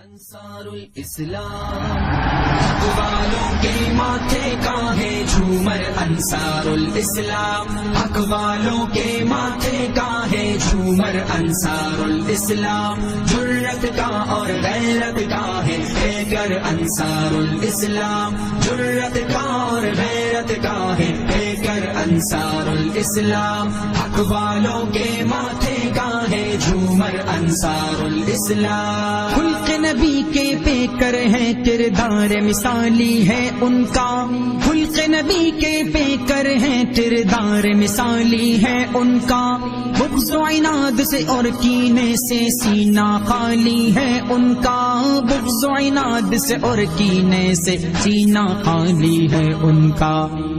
انصار الاسلام حق والوں کے ماتھے کا ہے جھومر انصار الاسلام حق والوں کے ماتھے کا ہے جھومر انصار الاسلام جرت کا اور غیرت کا ہے پیکر انصار الاسلام جرت کا اور غیرت کا ہے پیکر انصار الاسلام حق والوں کے ماتھے کا ہے جھومر انصار الاسلام خلق نبی کے پیکر ہیں کردار مثالی ہے ان کا خلق نبی کے پیکر ہیں کردار مثالی ہے ان کا بغض و عناد سے اور کینے سے سینہ خالی ہے ان کا بغض و عناد سے اور کینے سے سینہ خالی ہے ان کا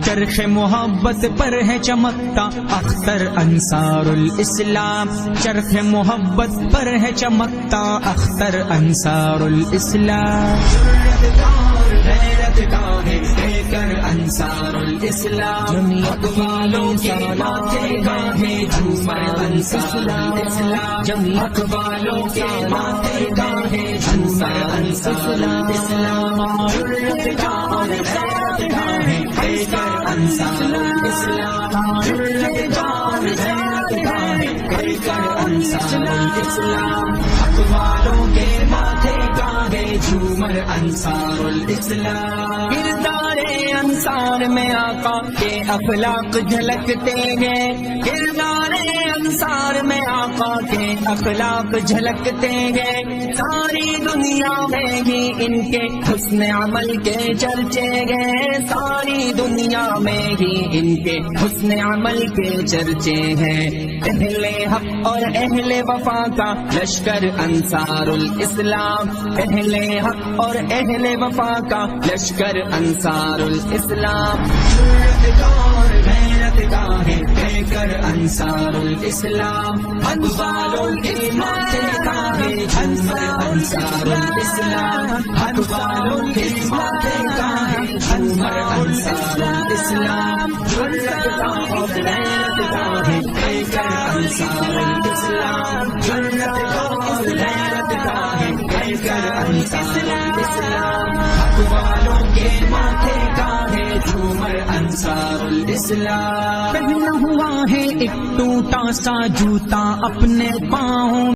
چرخ محبت پر ہے چمکتا اختر انصار الاسلام چرخ محبت پر ہے چمکتا اختر انصار الاسلام جرت کا اور غیرت کا ہے پیکر انصار الاسلام حق والوں کے ماتھے کا ہے جھومر انصار الاسلام حق والوں کے ماتھے کا ہے جھومر انصار الاسلام جرت کا اور غیرت کا ہے پیکر انصار الاسلام جرت کا اور غیرت کا ہے پیکر انصار الاسلام حق والوں کے ماتھے کا ہے جھومر انصار الاسلام کردار انصار میں آقا کے اخلاق جھلکتے ہیں کردار انصار میں آقا کے اخلاق جھلکتے ہیں ساری دنیا میں ہی ان کے حسن عمل کے چرچے گئے ساری دنیا میں ہی ان کے حسن عمل کے چرچے ہیں اہل حق اور اہل وفا کا لشکر انصار الاسلام اہل حق اور اہل وفا کا لشکر انصار الاسلام جرت کا اور غیرت کا ہے پیکر انصار الاسلام حق والوں کے ماتھے کا ہے جھومر انصار الاسلام حق والوں کے ماتھے کا ہے جھومر انصار الاسلام جرت کا اور غیرت کا ہے پیکر انصار الاسلام جرت کا اور غیرت کا ہے پیکر انصار الاسلام حق والوں کے ماتھے کا ہے جھومر انصار الاسلام پہنا ہوا ہے ایک ٹوٹا سا جوتا اپنے پاؤں